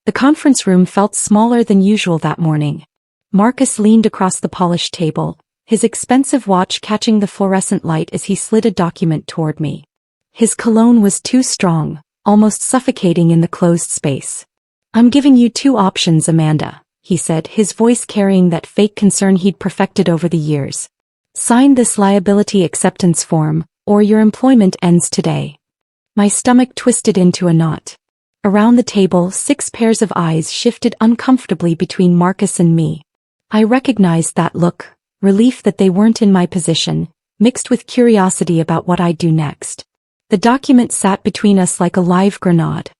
The conference room felt smaller than usual that morning. Marcus leaned across the polished table, his expensive watch catching the fluorescent light as he slid a document toward me. His cologne was too strong, almost suffocating in the closed space. "I'm giving you two options, Amanda," he said, his voice carrying that fake concern he'd perfected over the years. "Sign this liability acceptance form, or your employment ends today." My stomach twisted into a knot. Around the table, 6 pairs of eyes shifted uncomfortably between Marcus and me. I recognized that look, relief that they weren't in my position, mixed with curiosity about what I'd do next. The document sat between us like a live grenade.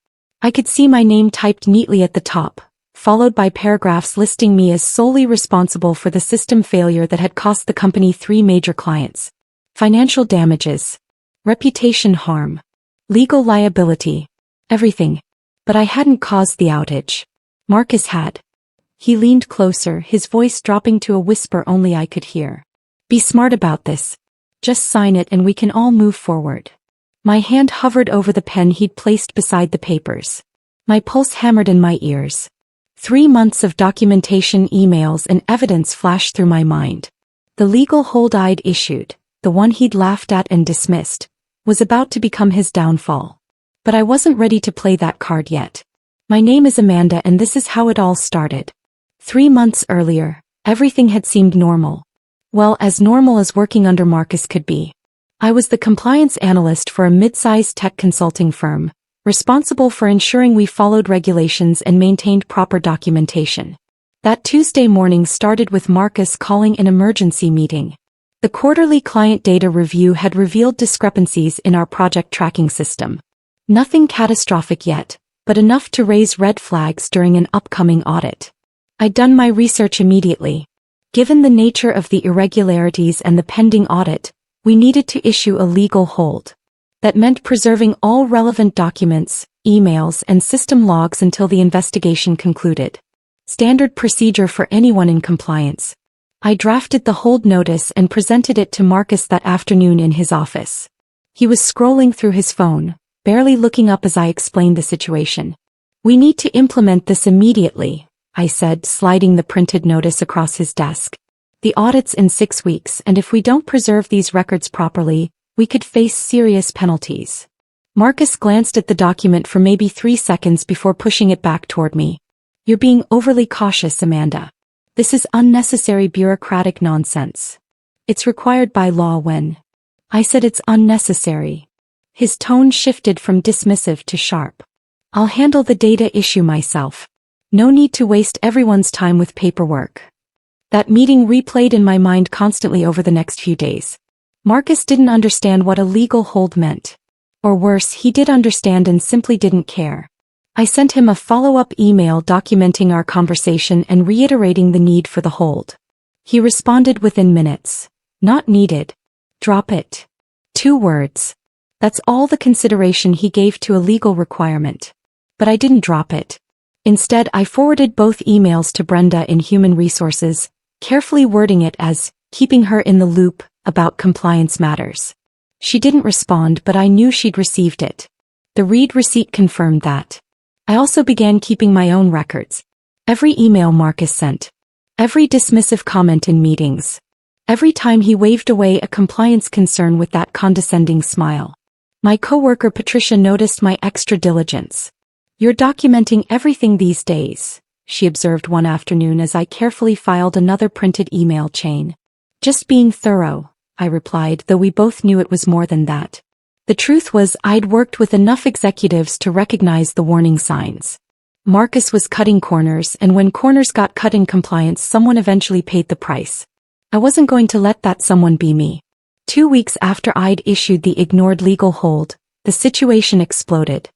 I could see my name typed neatly at the top, followed by paragraphs listing me as solely responsible for the system failure that had cost the company 3 major clients. Financial damages, reputation harm, legal liability, everything. But I hadn't caused the outage. Marcus had. He leaned closer, his voice dropping to a whisper only I could hear. "Be smart about this. Just sign it and we can all move forward." My hand hovered over the pen he'd placed beside the papers. My pulse hammered in my ears. 3 months of documentation, emails, and evidence flashed through my mind. The legal hold I'd issued, the one he'd laughed at and dismissed, was about to become his downfall. But I wasn't ready to play that card yet. My name is Amanda and this is how it all started. 3 months earlier, everything had seemed normal. Well, as normal as working under Marcus could be. I was the compliance analyst for a mid-sized tech consulting firm, responsible for ensuring we followed regulations and maintained proper documentation. That Tuesday morning started with Marcus calling an emergency meeting. The quarterly client data review had revealed discrepancies in our project tracking system. Nothing catastrophic yet, but enough to raise red flags during an upcoming audit. I'd done my research immediately. Given the nature of the irregularities and the pending audit, we needed to issue a legal hold. That meant preserving all relevant documents, emails, and system logs until the investigation concluded. Standard procedure for anyone in compliance. I drafted the hold notice and presented it to Marcus that afternoon in his office. He was scrolling through his phone, barely looking up as I explained the situation. "We need to implement this immediately," I said, sliding the printed notice across his desk. "The audit's in 6 weeks, and if we don't preserve these records properly, we could face serious penalties." Marcus glanced at the document for maybe 3 seconds before pushing it back toward me. "You're being overly cautious, Amanda. This is unnecessary bureaucratic nonsense. It's required by law when..." I said it's unnecessary. His tone shifted from dismissive to sharp. "I'll handle the data issue myself. No need to waste everyone's time with paperwork." That meeting replayed in my mind constantly over the next few days. Marcus didn't understand what a legal hold meant. Or worse, he did understand and simply didn't care. I sent him a follow-up email documenting our conversation and reiterating the need for the hold. He responded within minutes. "Not needed. Drop it." 2 words. That's all the consideration he gave to a legal requirement. But I didn't drop it. Instead, I forwarded both emails to Brenda in Human Resources, carefully wording it as, keeping her in the loop, about compliance matters. She didn't respond, but I knew she'd received it. The read receipt confirmed that. I also began keeping my own records. Every email Marcus sent. Every dismissive comment in meetings. Every time he waved away a compliance concern with that condescending smile. My coworker Patricia noticed my extra diligence. "You're documenting everything these days," she observed one afternoon as I carefully filed another printed email chain. "Just being thorough," I replied, though we both knew it was more than that. The truth was I'd worked with enough executives to recognize the warning signs. Marcus was cutting corners, and when corners got cut in compliance, someone eventually paid the price. I wasn't going to let that someone be me. 2 weeks after I'd issued the ignored legal hold, the situation exploded.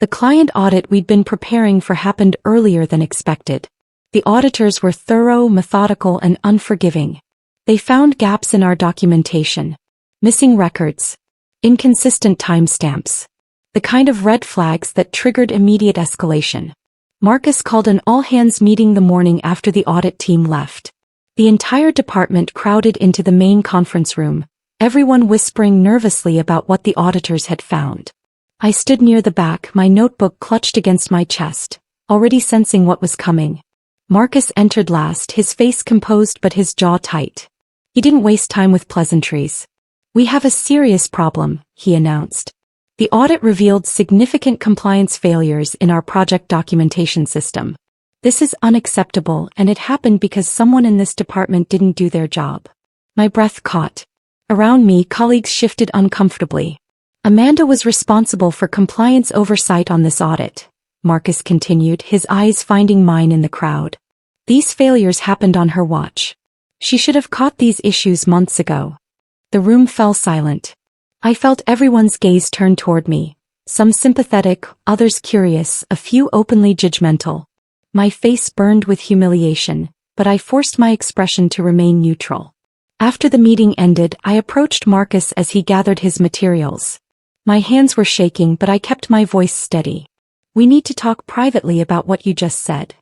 The client audit we'd been preparing for happened earlier than expected. The auditors were thorough, methodical, and unforgiving. They found gaps in our documentation. Missing records. Inconsistent timestamps. The kind of red flags that triggered immediate escalation. Marcus called an all-hands meeting the morning after the audit team left. The entire department crowded into the main conference room, everyone whispering nervously about what the auditors had found. I stood near the back, my notebook clutched against my chest, already sensing what was coming. Marcus entered last, his face composed but his jaw tight. He didn't waste time with pleasantries. "We have a serious problem," he announced. "The audit revealed significant compliance failures in our project documentation system. This is unacceptable, and it happened because someone in this department didn't do their job." My breath caught. Around me, colleagues shifted uncomfortably. "Amanda was responsible for compliance oversight on this audit," Marcus continued, his eyes finding mine in the crowd. "These failures happened on her watch. She should have caught these issues months ago." The room fell silent. I felt everyone's gaze turn toward me, some sympathetic, others curious, a few openly judgmental. My face burned with humiliation, but I forced my expression to remain neutral. After the meeting ended, I approached Marcus as he gathered his materials. My hands were shaking, but I kept my voice steady. "We need to talk privately about what you just said."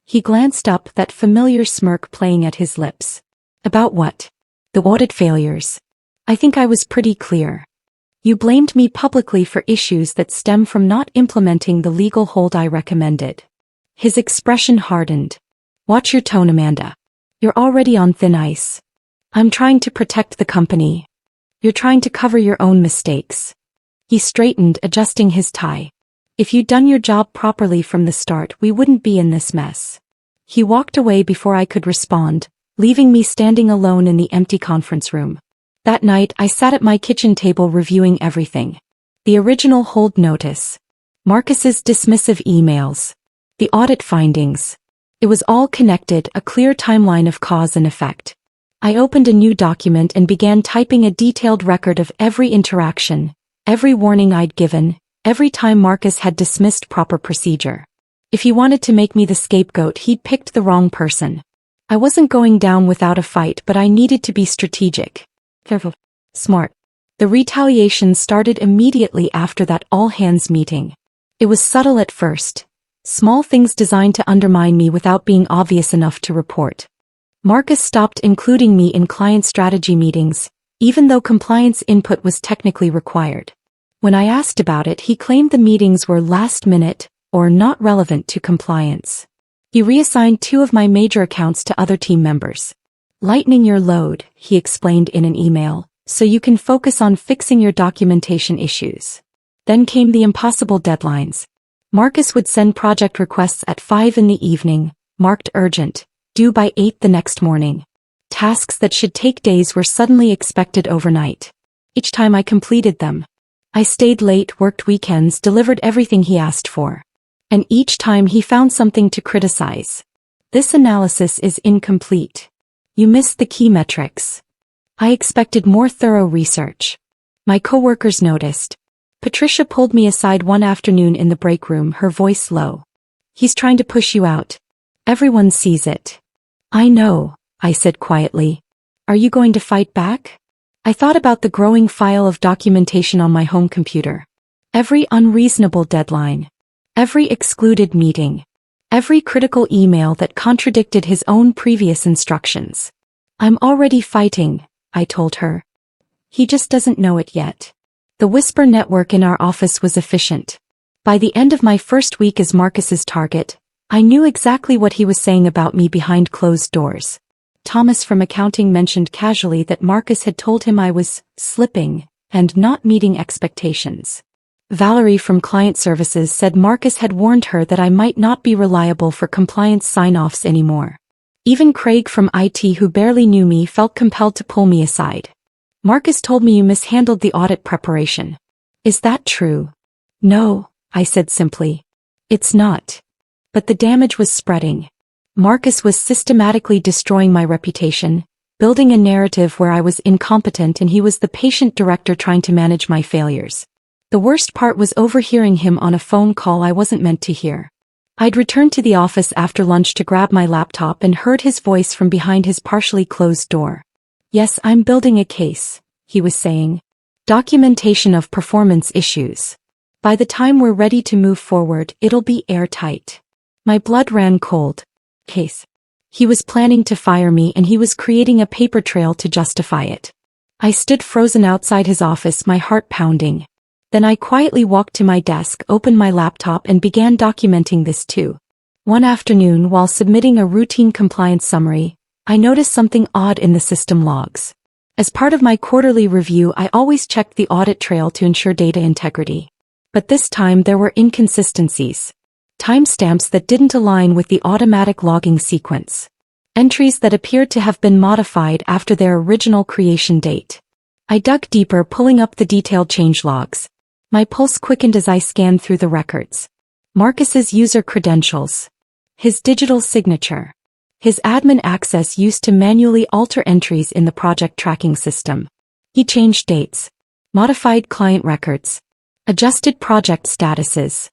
He glanced up, that familiar smirk playing at his lips. "About what?" "The audit failures. I think I was pretty clear. You blamed me publicly for issues that stem from not implementing the legal hold I recommended." His expression hardened. "Watch your tone, Amanda. You're already on thin ice. I'm trying to protect the company. You're trying to cover your own mistakes." He straightened, adjusting his tie. "If you'd done your job properly from the start, we wouldn't be in this mess." He walked away before I could respond, leaving me standing alone in the empty conference room. That night, I sat at my kitchen table reviewing everything. The original hold notice. Marcus's dismissive emails. The audit findings. It was all connected, a clear timeline of cause and effect. I opened a new document and began typing a detailed record of every interaction, every warning I'd given, every time Marcus had dismissed proper procedure. If he wanted to make me the scapegoat, he'd picked the wrong person. I wasn't going down without a fight, but I needed to be strategic. Careful. Smart. The retaliation started immediately after that all-hands meeting. It was subtle at first. Small things designed to undermine me without being obvious enough to report. Marcus stopped including me in client strategy meetings, even though compliance input was technically required. When I asked about it, he claimed the meetings were last-minute or not relevant to compliance. He reassigned 2 of my major accounts to other team members. "Lightening your load," he explained in an email, "so you can focus on fixing your documentation issues." Then came the impossible deadlines. Marcus would send project requests at 5 in the evening, marked urgent, due by 8 the next morning. Tasks that should take days were suddenly expected overnight. Each time I completed them. I stayed late, worked weekends, delivered everything he asked for. And each time he found something to criticize. "This analysis is incomplete. You missed the key metrics." I expected more thorough research. My coworkers noticed. Patricia pulled me aside one afternoon in the break room, her voice low. "He's trying to push you out. Everyone sees it." "I know," I said quietly. "Are you going to fight back?" I thought about the growing file of documentation on my home computer. Every unreasonable deadline. Every excluded meeting. Every critical email that contradicted his own previous instructions. "I'm already fighting," I told her. "He just doesn't know it yet." The whisper network in our office was efficient. By the end of my first week as Marcus's target, I knew exactly what he was saying about me behind closed doors. Thomas from accounting mentioned casually that Marcus had told him I was slipping and not meeting expectations. Valerie from client services said Marcus had warned her that I might not be reliable for compliance sign-offs anymore. Even Craig from IT, who barely knew me, felt compelled to pull me aside. "Marcus told me you mishandled the audit preparation. Is that true?" "No," I said simply. "It's not." But the damage was spreading. Marcus was systematically destroying my reputation, building a narrative where I was incompetent and he was the patient director trying to manage my failures. The worst part was overhearing him on a phone call I wasn't meant to hear. I'd returned to the office after lunch to grab my laptop and heard his voice from behind his partially closed door. "Yes, I'm building a case," he was saying. "Documentation of performance issues. By the time we're ready to move forward, it'll be airtight." My blood ran cold. Case. He was planning to fire me, and he was creating a paper trail to justify it. I stood frozen outside his office, my heart pounding. Then I quietly walked to my desk, opened my laptop and began documenting this too. One afternoon, while submitting a routine compliance summary, I noticed something odd in the system logs. As part of my quarterly review, I always checked the audit trail to ensure data integrity. But this time there were inconsistencies. Timestamps that didn't align with the automatic logging sequence. Entries that appeared to have been modified after their original creation date. I dug deeper, pulling up the detailed change logs. My pulse quickened as I scanned through the records. Marcus's user credentials. His digital signature. His admin access used to manually alter entries in the project tracking system. He changed dates. Modified client records. Adjusted project statuses.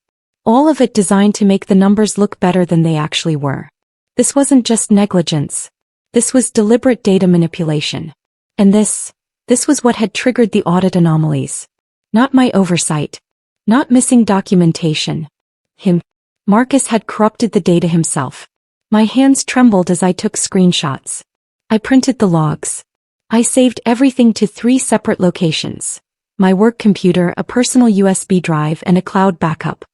All of it designed to make the numbers look better than they actually were. This wasn't just negligence. This was deliberate data manipulation. And this was what had triggered the audit anomalies. Not my oversight. Not missing documentation. Marcus had corrupted the data himself. My hands trembled as I took screenshots. I printed the logs. I saved everything to 3 separate locations. My work computer, a personal USB drive, and a cloud backup.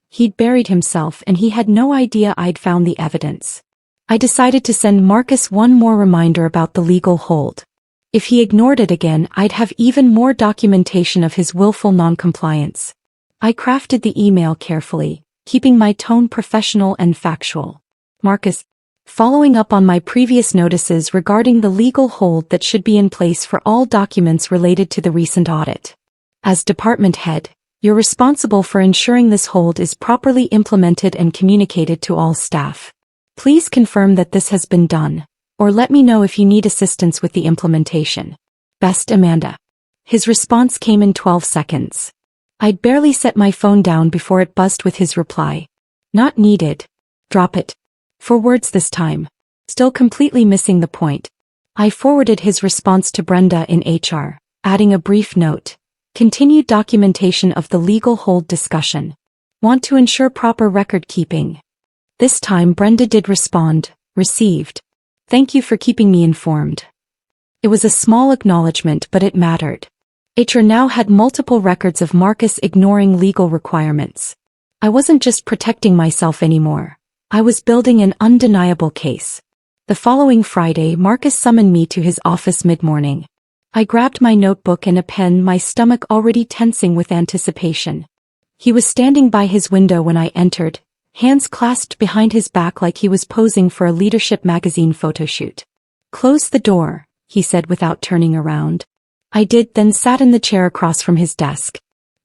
He'd buried himself and he had no idea I'd found the evidence. I decided to send Marcus one more reminder about the legal hold. If he ignored it again, I'd have even more documentation of his willful noncompliance. I crafted the email carefully, keeping my tone professional and factual. Marcus, following up on my previous notices regarding the legal hold that should be in place for all documents related to the recent audit. As department head, you're responsible for ensuring this hold is properly implemented and communicated to all staff. Please confirm that this has been done, or let me know if you need assistance with the implementation. Best, Amanda. His response came in 12 seconds. I'd barely set my phone down before it buzzed with his reply. Not needed. Drop it. 4 words this time. Still completely missing the point. I forwarded his response to Brenda in HR, adding a brief note. Continued documentation of the legal hold discussion. Want to ensure proper record keeping. This time Brenda did respond. Received. Thank you for keeping me informed. It was a small acknowledgement, but it mattered. HR now had multiple records of Marcus ignoring legal requirements. I wasn't just protecting myself anymore. I was building an undeniable case. The following Friday, Marcus summoned me to his office mid-morning. I grabbed my notebook and a pen, my stomach already tensing with anticipation. He was standing by his window when I entered, hands clasped behind his back like he was posing for a leadership magazine photoshoot. Close the door, he said without turning around. I did, then sat in the chair across from his desk.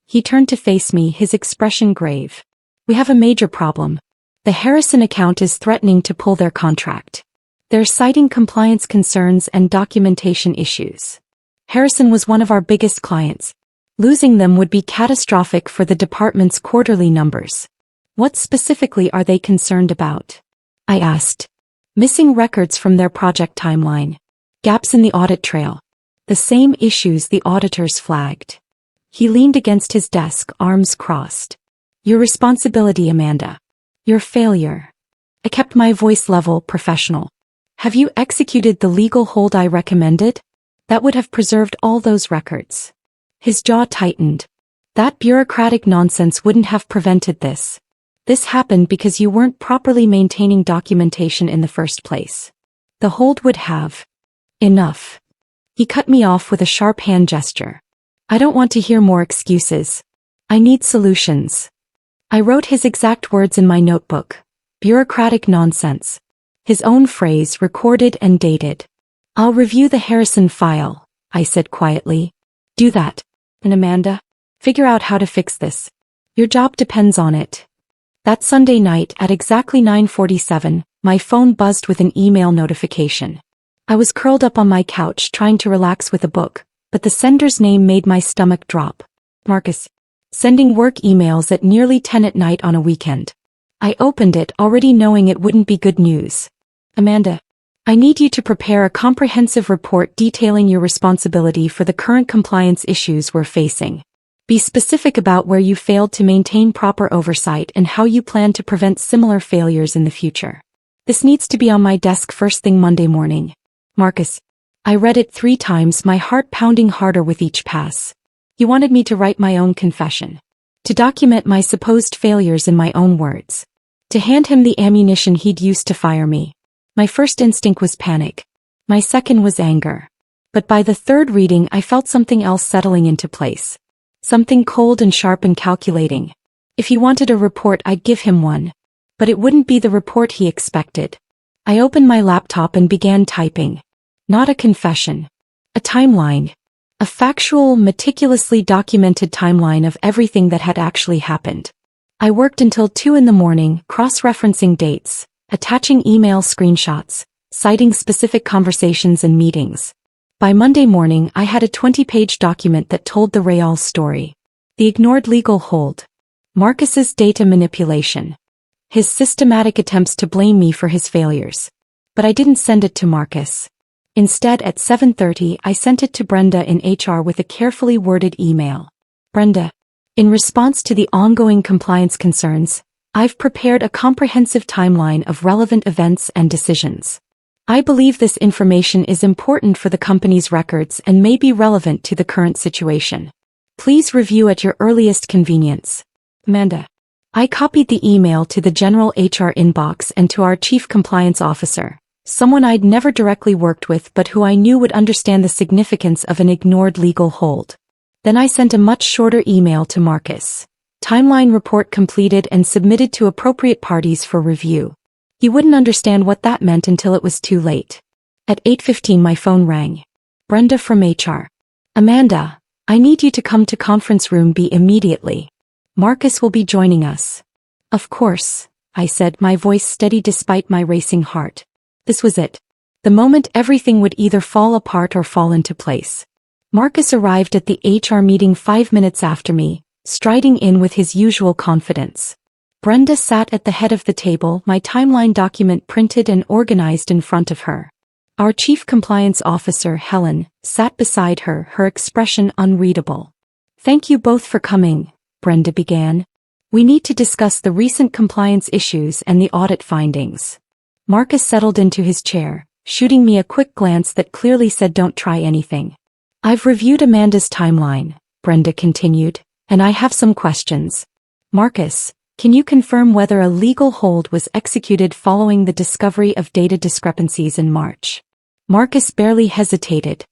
He turned to face me, his expression grave. We have a major problem. The Harrison account is threatening to pull their contract. They're citing compliance concerns and documentation issues. Harrison was one of our biggest clients. Losing them would be catastrophic for the department's quarterly numbers. What specifically are they concerned about? I asked. Missing records from their project timeline. Gaps in the audit trail. The same issues the auditors flagged. He leaned against his desk, arms crossed. Your responsibility, Amanda. Your failure. I kept my voice level, professional. Have you executed the legal hold I recommended? That would have preserved all those records. His jaw tightened. That bureaucratic nonsense wouldn't have prevented this. This happened because you weren't properly maintaining documentation in the first place. The hold would have. Enough. He cut me off with a sharp hand gesture. I don't want to hear more excuses. I need solutions. I wrote his exact words in my notebook. Bureaucratic nonsense. His own phrase, recorded and dated. I'll review the Harrison file, I said quietly. Do that. And Amanda, figure out how to fix this. Your job depends on it. That Sunday night at exactly 9:47, my phone buzzed with an email notification. I was curled up on my couch trying to relax with a book, but the sender's name made my stomach drop. Marcus. Sending work emails at nearly 10 at night on a weekend. I opened it already knowing it wouldn't be good news. Amanda. I need you to prepare a comprehensive report detailing your responsibility for the current compliance issues we're facing. Be specific about where you failed to maintain proper oversight and how you plan to prevent similar failures in the future. This needs to be on my desk first thing Monday morning. Marcus. I read it 3 times, my heart pounding harder with each pass. He wanted me to write my own confession. To document my supposed failures in my own words. to hand him the ammunition he'd used to fire me. My first instinct was panic. My second was anger. But by the third reading I felt something else settling into place. Something cold and sharp and calculating. If he wanted a report, I'd give him one. But it wouldn't be the report he expected. I opened my laptop and began typing. Not a confession. A timeline. A factual, meticulously documented timeline of everything that had actually happened. I worked until 2 in the morning, cross-referencing dates, attaching email screenshots, citing specific conversations and meetings. By Monday morning, I had a 20-page document that told the real story. The ignored legal hold. Marcus's data manipulation. His systematic attempts to blame me for his failures. But I didn't send it to Marcus. Instead, at 7:30, I sent it to Brenda in HR with a carefully worded email. Brenda. In response to the ongoing compliance concerns, I've prepared a comprehensive timeline of relevant events and decisions. I believe this information is important for the company's records and may be relevant to the current situation. Please review at your earliest convenience. Amanda. I copied the email to the general HR inbox and to our chief compliance officer, someone I'd never directly worked with but who I knew would understand the significance of an ignored legal hold. Then I sent a much shorter email to Marcus. Timeline report completed and submitted to appropriate parties for review. You wouldn't understand what that meant until it was too late. At 8:15 my phone rang. Brenda from HR. Amanda, I need you to come to conference room B immediately. Marcus will be joining us. Of course, I said, my voice steady despite my racing heart. This was it. The moment everything would either fall apart or fall into place. Marcus arrived at the HR meeting 5 minutes after me, striding in with his usual confidence. Brenda sat at the head of the table, my timeline document printed and organized in front of her. Our chief compliance officer, Helen, sat beside her, her expression unreadable. Thank you both for coming, Brenda began. We need to discuss the recent compliance issues and the audit findings. Marcus settled into his chair, shooting me a quick glance that clearly said don't try anything. I've reviewed Amanda's timeline, Brenda continued, and I have some questions. Marcus, can you confirm whether a legal hold was executed following the discovery of data discrepancies in March? Marcus barely hesitated.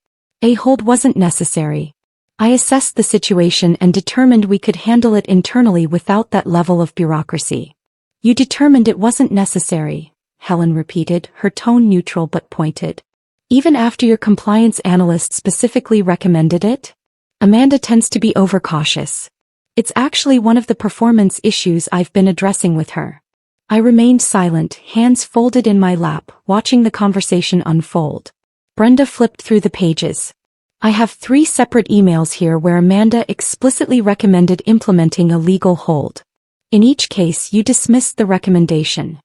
A hold wasn't necessary. I assessed the situation and determined we could handle it internally without that level of bureaucracy. You determined it wasn't necessary, Helen repeated, her tone neutral but pointed. Even after your compliance analyst specifically recommended it? Amanda tends to be overcautious. It's actually one of the performance issues I've been addressing with her. I remained silent, hands folded in my lap, watching the conversation unfold. Brenda flipped through the pages. I have 3 separate emails here where Amanda explicitly recommended implementing a legal hold. In each case, you dismissed the recommendation.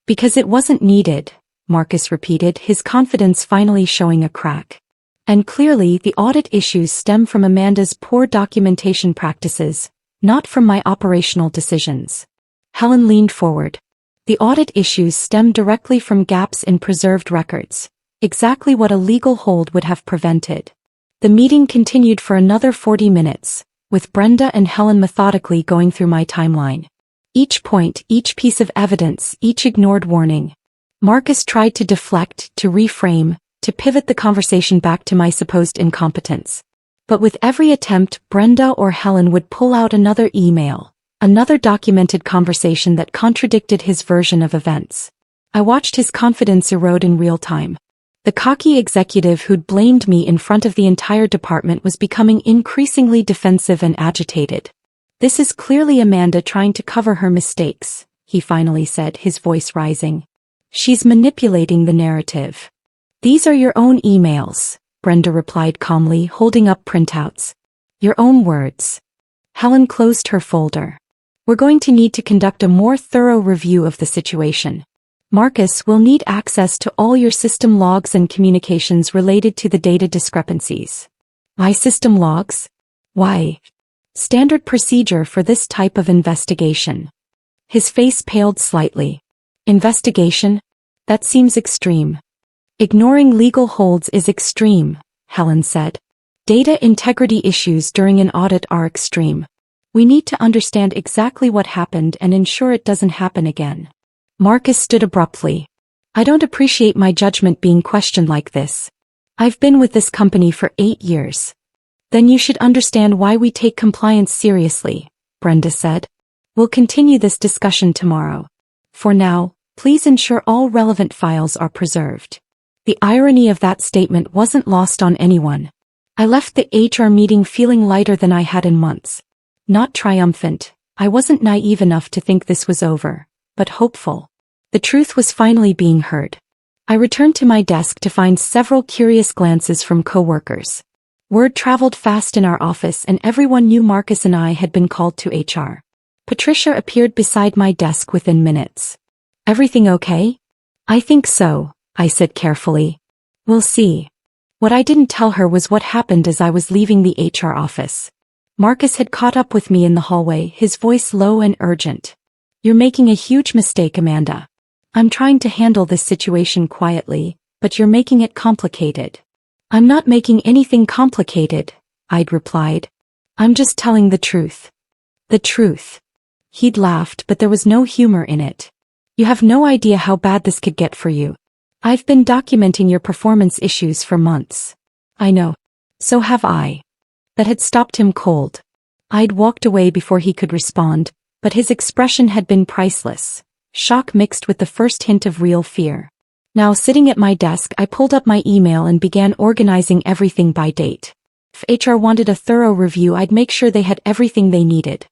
Because it wasn't needed, Marcus repeated, his confidence finally showing a crack. And clearly the audit issues stem from Amanda's poor documentation practices, not from my operational decisions. Helen leaned forward. The audit issues stem directly from gaps in preserved records, exactly what a legal hold would have prevented. The meeting continued for another 40 minutes, with Brenda and Helen methodically going through my timeline. Each point, each piece of evidence, each ignored warning. Marcus tried to deflect, to reframe, to pivot the conversation back to my supposed incompetence. But with every attempt, Brenda or Helen would pull out another email, another documented conversation that contradicted his version of events. I watched his confidence erode in real time. The cocky executive who'd blamed me in front of the entire department was becoming increasingly defensive and agitated. This is clearly Amanda trying to cover her mistakes, he finally said, his voice rising. She's manipulating the narrative. These are your own emails, Brenda replied calmly, holding up printouts. Your own words. Helen closed her folder. We're going to need to conduct a more thorough review of the situation. Marcus will need access to all your system logs and communications related to the data discrepancies. Why system logs? Why? Standard procedure for this type of investigation. His face paled slightly. Investigation? That seems extreme. Ignoring legal holds is extreme, Helen said. Data integrity issues during an audit are extreme. We need to understand exactly what happened and ensure it doesn't happen again. Marcus stood abruptly. I don't appreciate my judgment being questioned like this. I've been with this company for 8 years. Then you should understand why we take compliance seriously, Brenda said. We'll continue this discussion tomorrow. For now, please ensure all relevant files are preserved. The irony of that statement wasn't lost on anyone. I left the HR meeting feeling lighter than I had in months. Not triumphant. I wasn't naive enough to think this was over, but hopeful. The truth was finally being heard. I returned to my desk to find several curious glances from coworkers. Word traveled fast in our office and everyone knew Marcus and I had been called to HR. Patricia appeared beside my desk within minutes. Everything okay? I think so, I said carefully. We'll see. What I didn't tell her was what happened as I was leaving the HR office. Marcus had caught up with me in the hallway, his voice low and urgent. You're making a huge mistake, Amanda. I'm trying to handle this situation quietly, but you're making it complicated. I'm not making anything complicated, I'd replied. I'm just telling the truth. The truth. He'd laughed, but there was no humor in it. You have no idea how bad this could get for you. I've been documenting your performance issues for months. I know. So have I. That had stopped him cold. I'd walked away before he could respond, but his expression had been priceless. Shock mixed with the first hint of real fear. Now sitting at my desk, I pulled up my email and began organizing everything by date. If HR wanted a thorough review, I'd make sure they had everything they needed.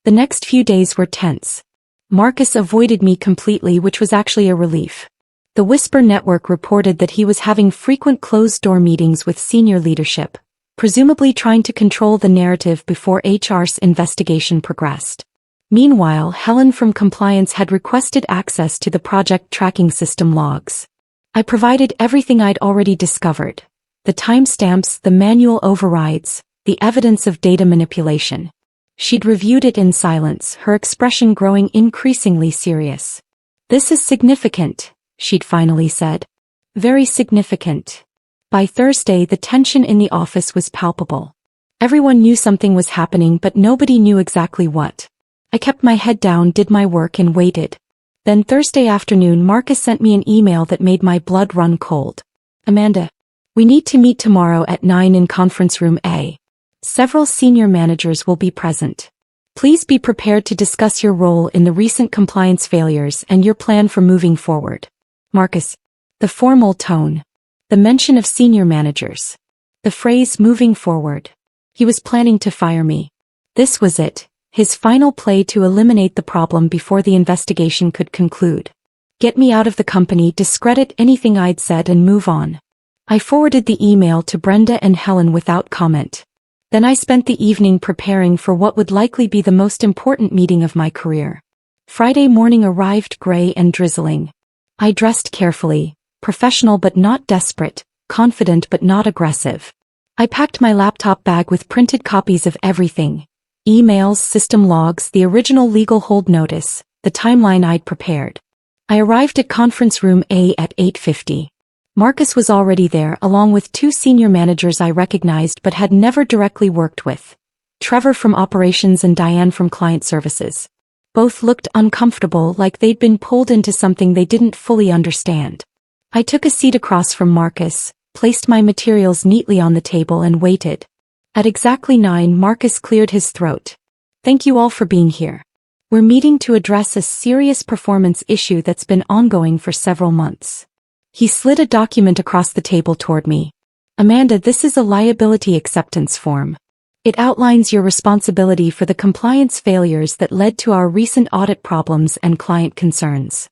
The next few days were tense. Marcus avoided me completely, which was actually a relief. The Whisper Network reported that he was having frequent closed-door meetings with senior leadership, presumably trying to control the narrative before HR's investigation progressed. Meanwhile, Helen from compliance had requested access to the project tracking system logs. I provided everything I'd already discovered: the timestamps, the manual overrides, the evidence of data manipulation. She'd reviewed it in silence, her expression growing increasingly serious. This is significant, she'd finally said. Very significant. By Thursday, the tension in the office was palpable. Everyone knew something was happening, but nobody knew exactly what. I kept my head down, did my work, and waited. Then Thursday afternoon, Marcus sent me an email that made my blood run cold. Amanda, we need to meet tomorrow at 9 in conference room A. Several senior managers will be present. Please be prepared to discuss your role in the recent compliance failures and your plan for moving forward. Marcus. The formal tone. The mention of senior managers. The phrase moving forward. He was planning to fire me. This was it, his final play to eliminate the problem before the investigation could conclude. Get me out of the company, discredit anything I'd said, and move on. I forwarded the email to Brenda and Helen without comment. Then I spent the evening preparing for what would likely be the most important meeting of my career. Friday morning arrived gray and drizzling. I dressed carefully, professional but not desperate, confident but not aggressive. I packed my laptop bag with printed copies of everything: emails, system logs, the original legal hold notice, the timeline I'd prepared. I arrived at conference room A at 8:50. Marcus was already there, along with 2 senior managers I recognized but had never directly worked with: Trevor from operations and Diane from client services. Both looked uncomfortable, like they'd been pulled into something they didn't fully understand. I took a seat across from Marcus, placed my materials neatly on the table, and waited. At exactly 9, Marcus cleared his throat. Thank you all for being here. We're meeting to address a serious performance issue that's been ongoing for several months. He slid a document across the table toward me. Amanda, this is a liability acceptance form. It outlines your responsibility for the compliance failures that led to our recent audit problems and client concerns.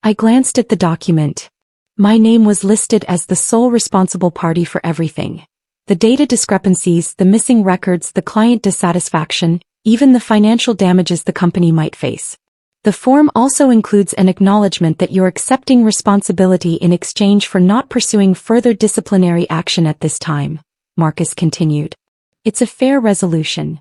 I glanced at the document. My name was listed as the sole responsible party for everything. The data discrepancies, the missing records, the client dissatisfaction, even the financial damages the company might face. The form also includes an acknowledgement that you're accepting responsibility in exchange for not pursuing further disciplinary action at this time, Marcus continued. It's a fair resolution.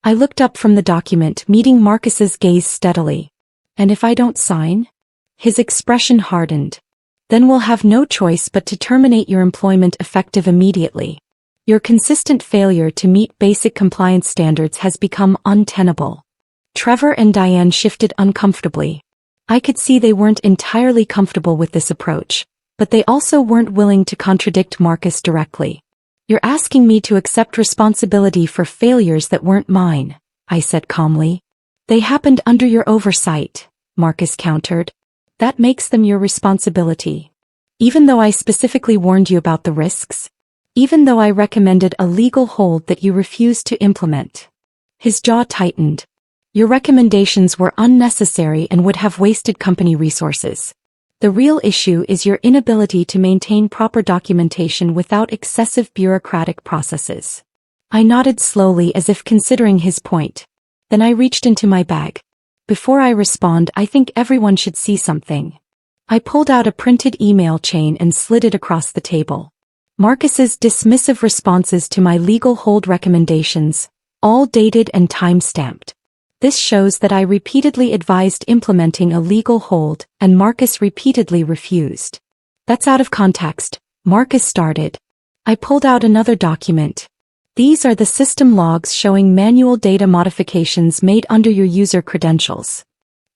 I looked up from the document, meeting Marcus's gaze steadily. And if I don't sign? His expression hardened. Then we'll have no choice but to terminate your employment effective immediately. Your consistent failure to meet basic compliance standards has become untenable. Trevor and Diane shifted uncomfortably. I could see they weren't entirely comfortable with this approach, but they also weren't willing to contradict Marcus directly. "You're asking me to accept responsibility for failures that weren't mine," I said calmly. "They happened under your oversight," Marcus countered. "That makes them your responsibility. Even though I specifically warned you about the risks? Even though I recommended a legal hold that you refused to implement?" His jaw tightened. "Your recommendations were unnecessary and would have wasted company resources. The real issue is your inability to maintain proper documentation without excessive bureaucratic processes." I nodded slowly as if considering his point. Then I reached into my bag. "Before I respond, I think everyone should see something." I pulled out a printed email chain and slid it across the table. Marcus's dismissive responses to my legal hold recommendations, all dated and time-stamped. This shows that I repeatedly advised implementing a legal hold, and Marcus repeatedly refused. "That's out of context," Marcus started. I pulled out another document. "These are the system logs showing manual data modifications made under your user credentials."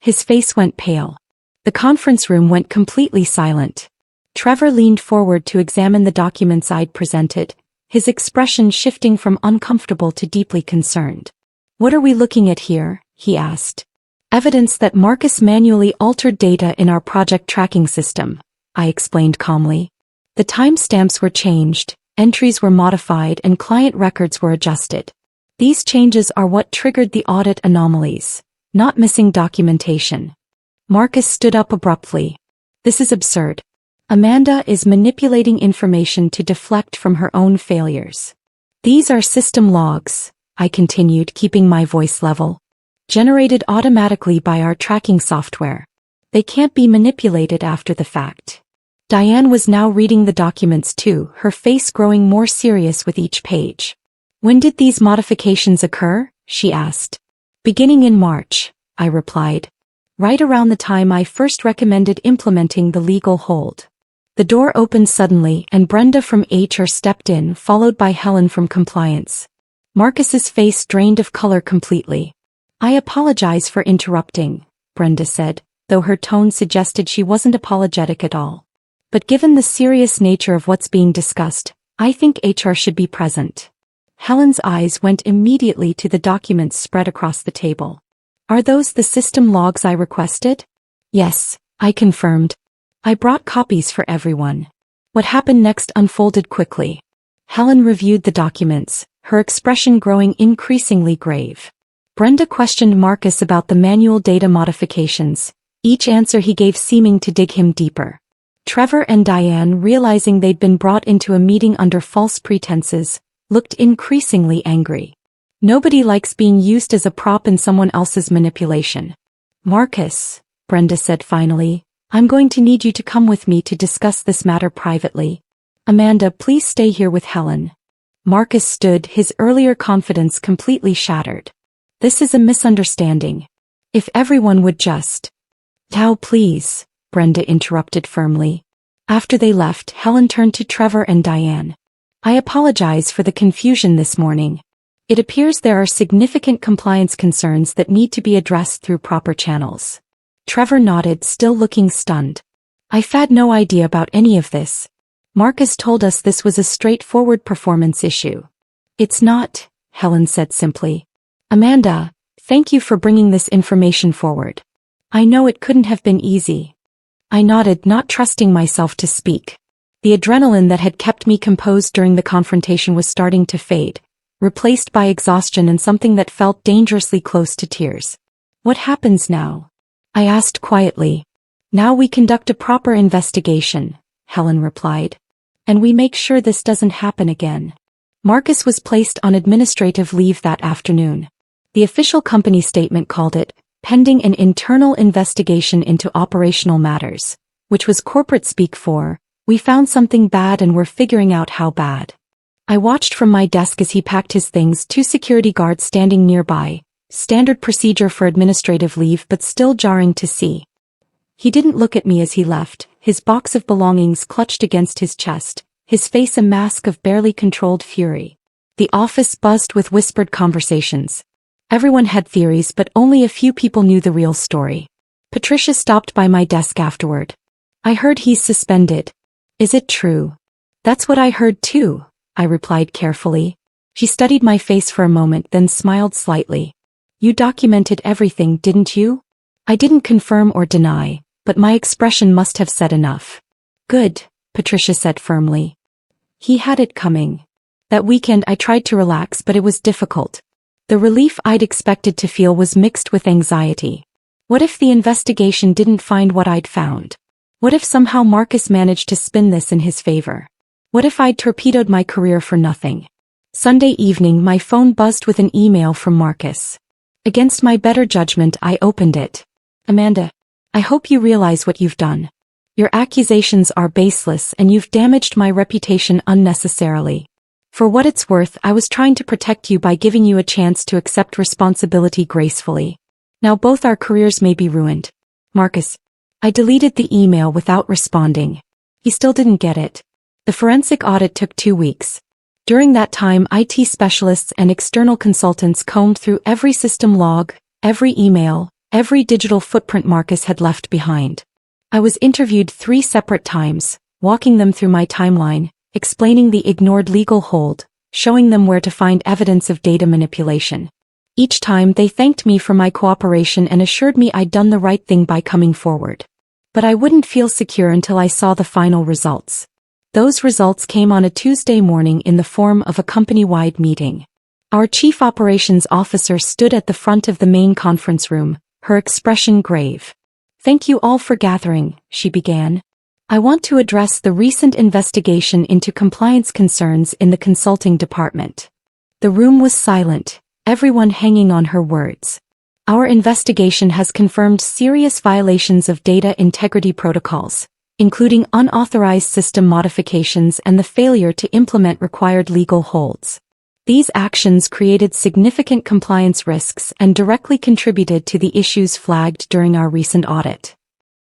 His face went pale. The conference room went completely silent. Trevor leaned forward to examine the documents I'd presented, his expression shifting from uncomfortable to deeply concerned. "What are we looking at here?" he asked. "Evidence that Marcus manually altered data in our project tracking system," I explained calmly. "The timestamps were changed, entries were modified, and client records were adjusted. These changes are what triggered the audit anomalies, not missing documentation." Marcus stood up abruptly. "This is absurd. Amanda is manipulating information to deflect from her own failures. These are system logs," I continued, keeping my voice level, "generated automatically by our tracking software. They can't be manipulated after the fact." Diane was now reading the documents too, her face growing more serious with each page. "When did these modifications occur?" she asked. "Beginning in March," I replied. "Right around the time I first recommended implementing the legal hold." The door opened suddenly and Brenda from HR stepped in, followed by Helen from compliance. Marcus's face drained of color completely. "I apologize for interrupting," Brenda said, though her tone suggested she wasn't apologetic at all. "But given the serious nature of what's being discussed, I think HR should be present." Helen's eyes went immediately to the documents spread across the table. "Are those the system logs I requested?" "Yes," I confirmed. "I brought copies for everyone." What happened next unfolded quickly. Helen reviewed the documents, her expression growing increasingly grave. Brenda questioned Marcus about the manual data modifications, each answer he gave seeming to dig him deeper. Trevor and Diane, realizing they'd been brought into a meeting under false pretenses, looked increasingly angry. Nobody likes being used as a prop in someone else's manipulation. "Marcus," Brenda said finally, "I'm going to need you to come with me to discuss this matter privately. Amanda, please stay here with Helen." Marcus stood, his earlier confidence completely shattered. "This is a misunderstanding. If everyone would just—" "Now please," Brenda interrupted firmly. After they left, Helen turned to Trevor and Diane. "I apologize for the confusion this morning. It appears there are significant compliance concerns that need to be addressed through proper channels." Trevor nodded, still looking stunned. "I've had no idea about any of this. Marcus told us this was a straightforward performance issue." "It's not," Helen said simply. "Amanda, thank you for bringing this information forward. I know it couldn't have been easy." I nodded, not trusting myself to speak. The adrenaline that had kept me composed during the confrontation was starting to fade, replaced by exhaustion and something that felt dangerously close to tears. "What happens now?" I asked quietly. "Now we conduct a proper investigation," Helen replied. "And we make sure this doesn't happen again." Marcus was placed on administrative leave that afternoon. The official company statement called it, "pending an internal investigation into operational matters," which was corporate speak for, "We found something bad and we're figuring out how bad." I watched from my desk as he packed his things, two security guards standing nearby, standard procedure for administrative leave but still jarring to see. He didn't look at me as he left, his box of belongings clutched against his chest, his face a mask of barely controlled fury. The office buzzed with whispered conversations. Everyone had theories, but only a few people knew the real story. Patricia stopped by my desk afterward. I heard he's suspended. Is it true? That's what I heard too, I replied carefully. She studied my face for a moment then smiled slightly. You documented everything, didn't you? I didn't confirm or deny, but my expression must have said enough. Good, Patricia said firmly. He had it coming. That weekend I tried to relax but it was difficult. The relief I'd expected to feel was mixed with anxiety. What if the investigation didn't find what I'd found? What if somehow Marcus managed to spin this in his favor? What if I'd torpedoed my career for nothing? Sunday evening my phone buzzed with an email from Marcus. Against my better judgment I opened it. Amanda, I hope you realize what you've done. Your accusations are baseless and you've damaged my reputation unnecessarily. For what it's worth, I was trying to protect you by giving you a chance to accept responsibility gracefully. Now both our careers may be ruined. Marcus. I deleted the email without responding. He still didn't get it. The forensic audit took 2 weeks. During that time, IT specialists and external consultants combed through every system log, every email, every digital footprint Marcus had left behind. I was interviewed 3 separate times, walking them through my timeline, explaining the ignored legal hold, showing them where to find evidence of data manipulation. Each time they thanked me for my cooperation and assured me I'd done the right thing by coming forward. But I wouldn't feel secure until I saw the final results. Those results came on a Tuesday morning in the form of a company-wide meeting. Our chief operations officer stood at the front of the main conference room, her expression grave. Thank you all for gathering, she began. I want to address the recent investigation into compliance concerns in the consulting department. The room was silent, everyone hanging on her words. Our investigation has confirmed serious violations of data integrity protocols, including unauthorized system modifications and the failure to implement required legal holds. These actions created significant compliance risks and directly contributed to the issues flagged during our recent audit.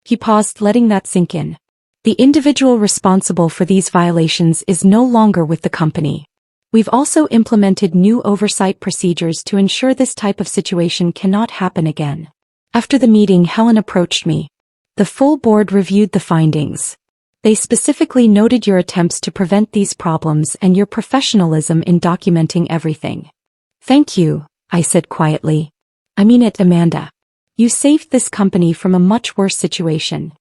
He paused, letting that sink in. The individual responsible for these violations is no longer with the company. We've also implemented new oversight procedures to ensure this type of situation cannot happen again. After the meeting, Helen approached me. The full board reviewed the findings. They specifically noted your attempts to prevent these problems and your professionalism in documenting everything. Thank you, I said quietly. I mean it, Amanda. You saved this company from a much worse situation.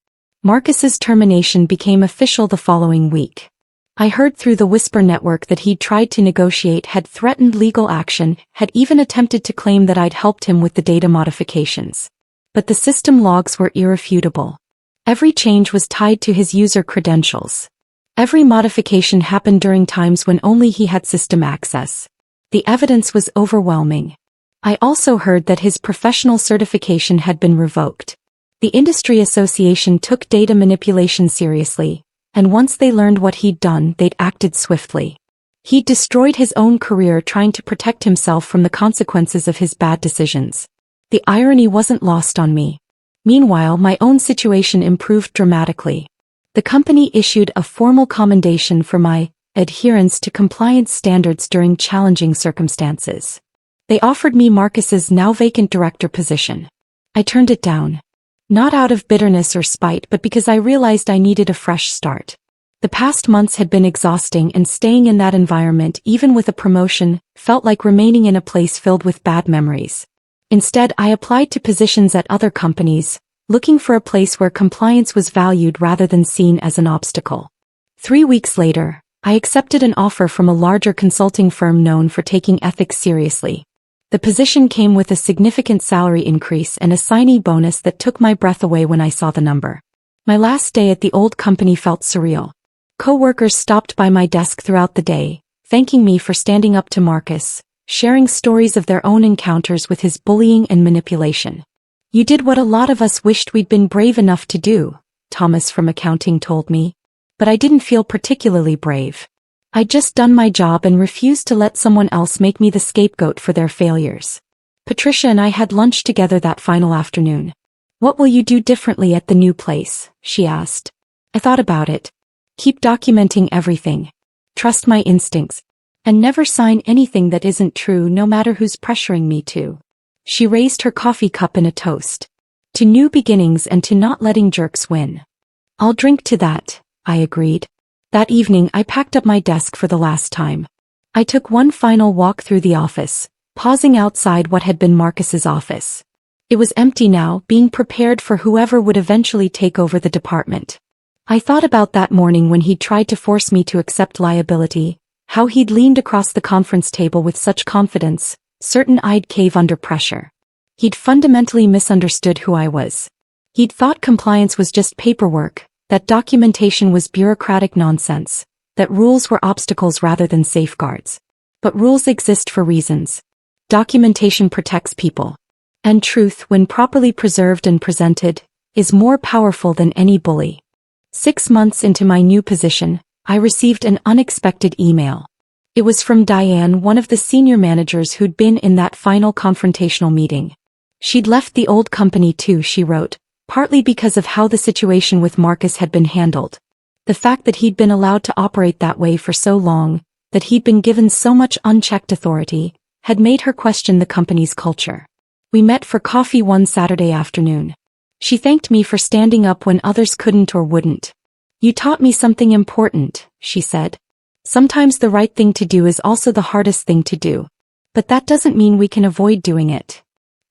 Marcus's termination became official the following week. I heard through the Whisper network that he'd tried to negotiate, had threatened legal action, had even attempted to claim that I'd helped him with the data modifications. But the system logs were irrefutable. Every change was tied to his user credentials. Every modification happened during times when only he had system access. The evidence was overwhelming. I also heard that his professional certification had been revoked. The industry association took data manipulation seriously, and once they learned what he'd done, they'd acted swiftly. He'd destroyed his own career trying to protect himself from the consequences of his bad decisions. The irony wasn't lost on me. Meanwhile, my own situation improved dramatically. The company issued a formal commendation for my adherence to compliance standards during challenging circumstances. They offered me Marcus's now vacant director position. I turned it down. Not out of bitterness or spite, but because I realized I needed a fresh start. The past months had been exhausting, and staying in that environment, even with a promotion, felt like remaining in a place filled with bad memories. Instead, I applied to positions at other companies, looking for a place where compliance was valued rather than seen as an obstacle. 3 weeks later, I accepted an offer from a larger consulting firm known for taking ethics seriously. The position came with a significant salary increase and a signing bonus that took my breath away when I saw the number. My last day at the old company felt surreal. Co-workers stopped by my desk throughout the day, thanking me for standing up to Marcus, sharing stories of their own encounters with his bullying and manipulation. You did what a lot of us wished we'd been brave enough to do, Thomas from accounting told me. But I didn't feel particularly brave. I'd just done my job and refused to let someone else make me the scapegoat for their failures. Patricia and I had lunch together that final afternoon. What will you do differently at the new place? She asked. I thought about it. Keep documenting everything. Trust my instincts. And never sign anything that isn't true, no matter who's pressuring me to. She raised her coffee cup in a toast. To new beginnings and to not letting jerks win. I'll drink to that, I agreed. That evening I packed up my desk for the last time. I took one final walk through the office, pausing outside what had been Marcus's office. It was empty now, being prepared for whoever would eventually take over the department. I thought about that morning when he'd tried to force me to accept liability, how he'd leaned across the conference table with such confidence, certain I'd cave under pressure. He'd fundamentally misunderstood who I was. He'd thought compliance was just paperwork, that documentation was bureaucratic nonsense, that rules were obstacles rather than safeguards. But rules exist for reasons. Documentation protects people. And truth, when properly preserved and presented, is more powerful than any bully. 6 months into my new position, I received an unexpected email. It was from Diane, one of the senior managers who'd been in that final confrontational meeting. She'd left the old company too, she wrote, partly because of how the situation with Marcus had been handled. The fact that he'd been allowed to operate that way for so long, that he'd been given so much unchecked authority, had made her question the company's culture. We met for coffee one Saturday afternoon. She thanked me for standing up when others couldn't or wouldn't. You taught me something important, she said. Sometimes the right thing to do is also the hardest thing to do. But that doesn't mean we can avoid doing it.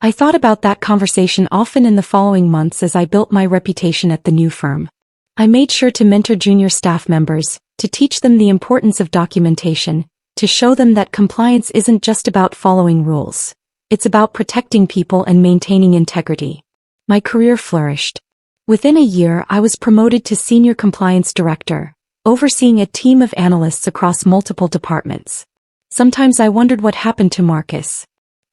I thought about that conversation often in the following months as I built my reputation at the new firm. I made sure to mentor junior staff members, to teach them the importance of documentation, to show them that compliance isn't just about following rules. It's about protecting people and maintaining integrity. My career flourished. Within a year I was promoted to Senior Compliance Director, overseeing a team of analysts across multiple departments. Sometimes I wondered what happened to Marcus.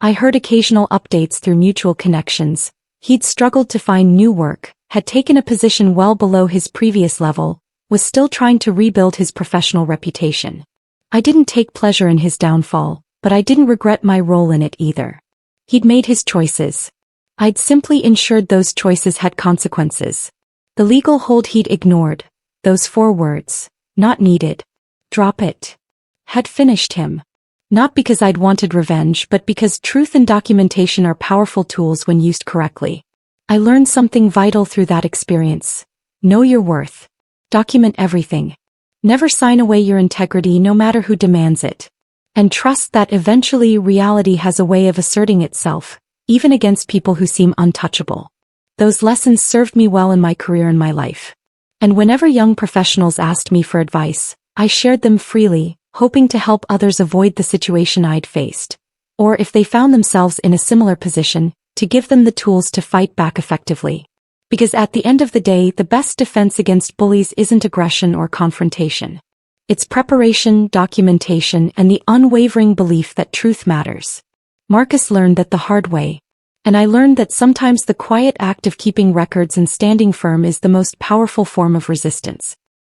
I heard occasional updates through mutual connections. He'd struggled to find new work, had taken a position well below his previous level, was still trying to rebuild his professional reputation. I didn't take pleasure in his downfall, but I didn't regret my role in it either. He'd made his choices. I'd simply ensured those choices had consequences. The legal hold he'd ignored, those 4 words, not needed, drop it, had finished him. Not because I'd wanted revenge, but because truth and documentation are powerful tools when used correctly. I learned something vital through that experience. Know your worth. Document everything. Never sign away your integrity no matter who demands it. And trust that eventually reality has a way of asserting itself, even against people who seem untouchable. Those lessons served me well in my career and my life. And whenever young professionals asked me for advice, I shared them freely, hoping to help others avoid the situation I'd faced. Or if they found themselves in a similar position, to give them the tools to fight back effectively. Because at the end of the day, the best defense against bullies isn't aggression or confrontation. It's preparation, documentation, and the unwavering belief that truth matters. Marcus learned that the hard way. And I learned that sometimes the quiet act of keeping records and standing firm is the most powerful form of resistance.